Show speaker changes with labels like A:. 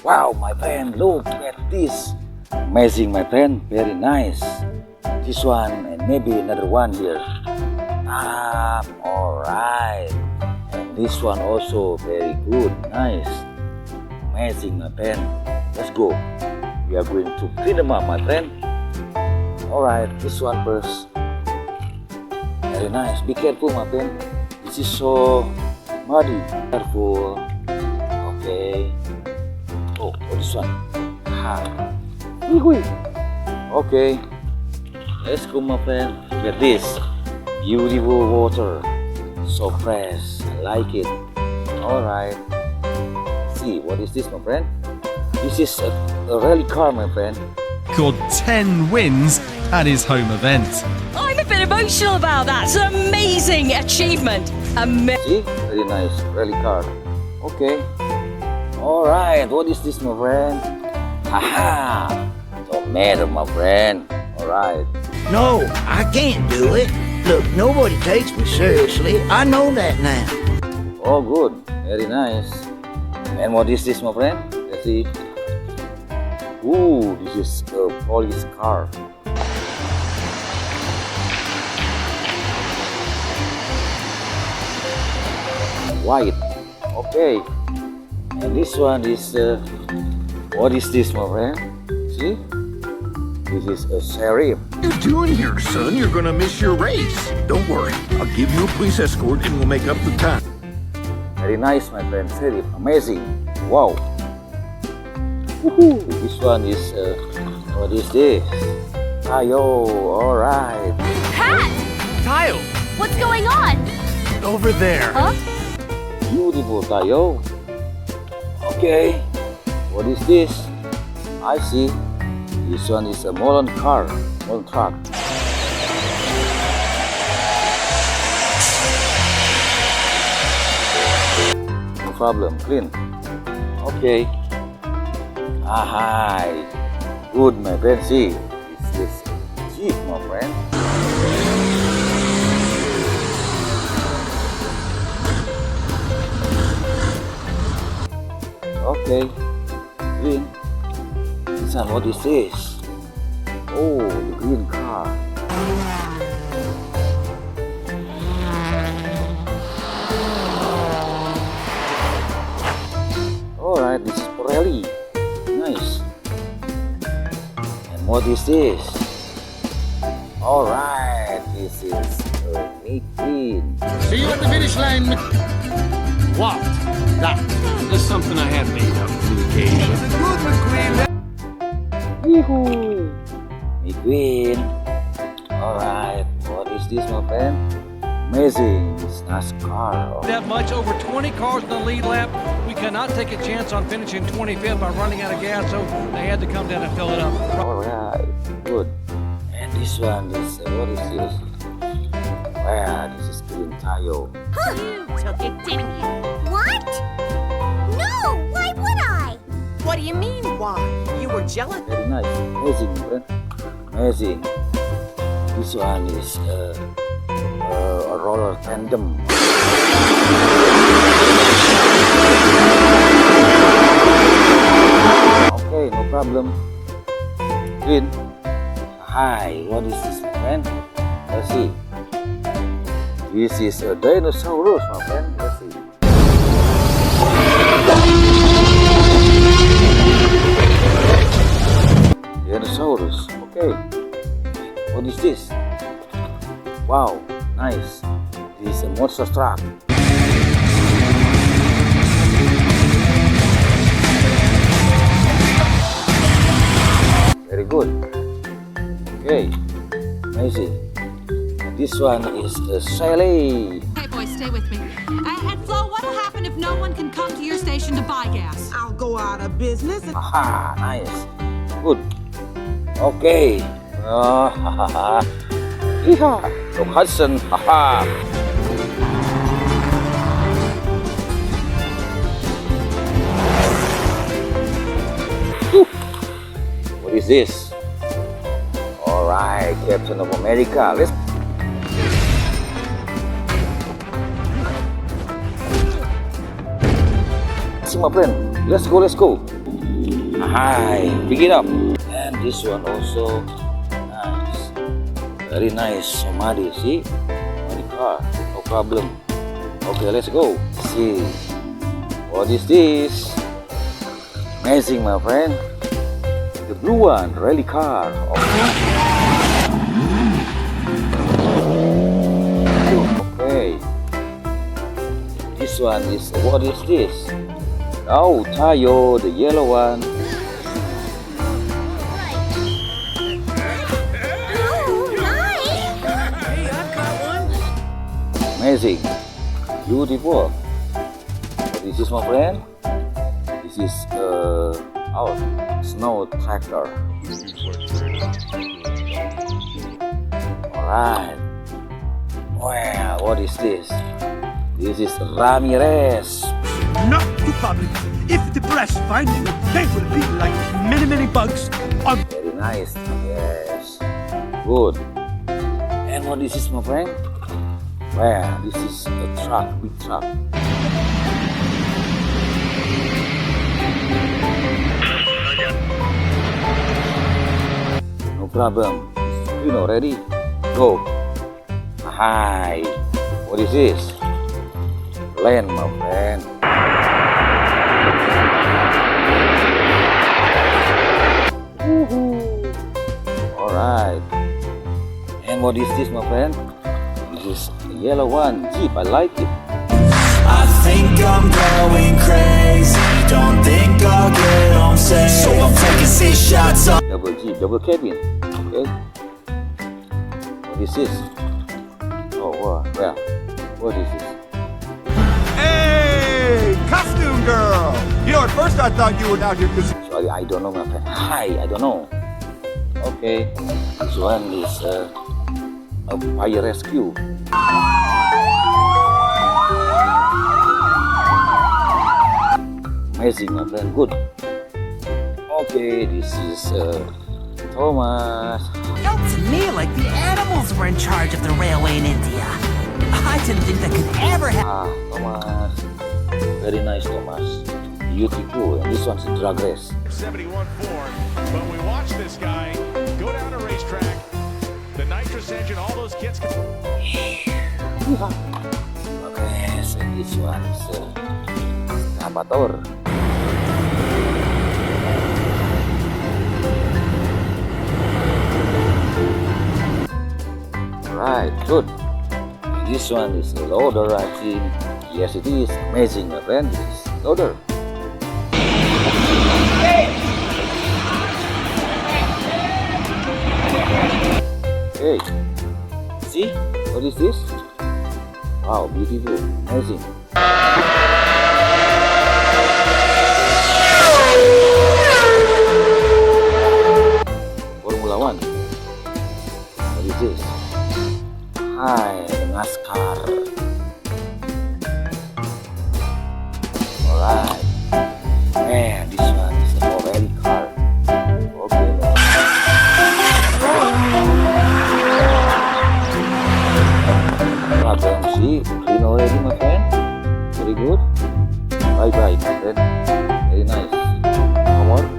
A: Wow, my friend, look at this. Amazing, my friend, very nice. This one and maybe another one here. Alright. And this one also very good, nice. Amazing, my friend. Let's go. We are going to clean them up, my friend. Alright, this one first. Very nice. Be careful, my friend. This is so muddy. Careful. Okay. Oh, this one. Okay. Let's go, my friend. Look at this. Beautiful water. So fresh. I like it. Alright. See, what is this, my friend? This is a rally car, my friend.
B: Got 10 wins at his home event.
C: I'm a bit emotional about that. It's an amazing achievement.
A: See? Very nice rally car. Okay. Alright, what is this, my friend? Haha! Tomato, my friend. Alright.
D: No, I can't do it. Look, nobody takes me seriously. I know that now.
A: Oh, good. Very nice. And what is this, my friend? Let's see. Ooh, this is a police car. White. Okay. And this one is what is this, my friend? See? This is a sheriff.
E: What are you doing here, son? You're gonna miss your race. Don't worry. I'll give you a police escort and we'll make up the time.
A: Very nice, my friend. Sheriff. Amazing. Wow. Woohoo. This one is what is this? Tayo. Alright.
F: Pat!
E: Kyle,
F: What's going on?
E: over there.
F: Huh?
A: Beautiful, Tayo. Okay. What is this? I see. This one is a Molen car. Molen truck. No problem. Clean. Okay. Hi. Good, my friend. See. This is Jeep, my friend. Okay, green. Son, what is this? Oh, the green car. Alright, this is Pirelli. Nice. And what is this? Alright, this is green.
E: See you at the finish line. What? That is something I have made up for the occasion.
A: Yoo-hoo! McQueen. Alright, what is this, my friend? Amazing, it's NASCAR.
G: That much, over 20 cars in the lead lap. We cannot take a chance on finishing 25th by running out of gas, so they had to come down and fill it up.
A: Alright, good. And this one is, what is this? Wow, this is green Tayo.
F: You took it, didn't you? What? No, why would I?
H: What do you mean, why? You were jealous?
A: Very nice, amazing, my friend. Amazing. This one is a roller tandem. Okay, no problem. Green. Hi, what is this, my friend? Let's see. This is a dinosaurus, my friend. Let's see. Dinosaurus. Okay. What is this? Wow, nice. This is a monster truck. Very good. Okay, amazing. And this one is a Sally.
I: Hey boys, stay with me. And Flo, what'll happen if no one can come to your station to buy gas?
H: I'll go out of business.
A: Aha, nice. Good. Okay. Yeehaw. From Hudson. Haha. What is this? Alright, Captain of America. Let's see, my friend. Let's go. Hi, pick it up. And this one also nice. Very nice. Somebody, see? On the car. No problem. Okay, let's go. See. What is this? Amazing, my friend. The blue one, rally car. Okay. This one is, what is this? Oh, Tayo, the yellow one.
F: Oh, nice.
H: Hey, I've got one.
A: Amazing. Beautiful. What is this, my friend? This is snow tractor. Alright. Wow, what is this? This is Ramirez.
J: Not too public. If the press finds you, they will be like many, many bugs on.
A: Very nice. Yes. Good. And what is this, my friend? Wow, this is a truck, big truck. No problem. You know, ready? Go. Hi. What is this? Land, my friend. Alright. And what is this, my friend? This is the yellow one. Jeep, I like it.
K: I think I'm going crazy. Don't think I'll get home safe. So I'm taking 6 shots on.
A: Double Jeep, double cabin. Okay. What is this? Oh, wow. Well, what is this?
J: Hey, costume girl! You know, at first I thought you were out here because.
A: Sorry, I don't know, my friend. Hi, I don't know. Okay. This one is a fire rescue. Amazing, my friend. Good. Okay, this is Thomas.
H: Felt to me like the animals were in charge of the railway in India. I didn't think that could ever happen.
A: Thomas. Very nice, Thomas. Beautiful. And this one's a drag race.
L: 71 Ford, but we watch this guy go down a racetrack. The nitrous engine, all those kits.
A: Okay, so this one is Excavator. Right, good. This one is a loader, I think. Yes, it is. Amazing, my friend. This is loader. Okay. See? What is this? Wow, beautiful. Amazing. Formula 1. What is this? Hi, NASCAR. Alright. Man, this one is a rally car. Okay. See, clean already, my friend. Very good. Bye bye, my friend. Very nice. Come on.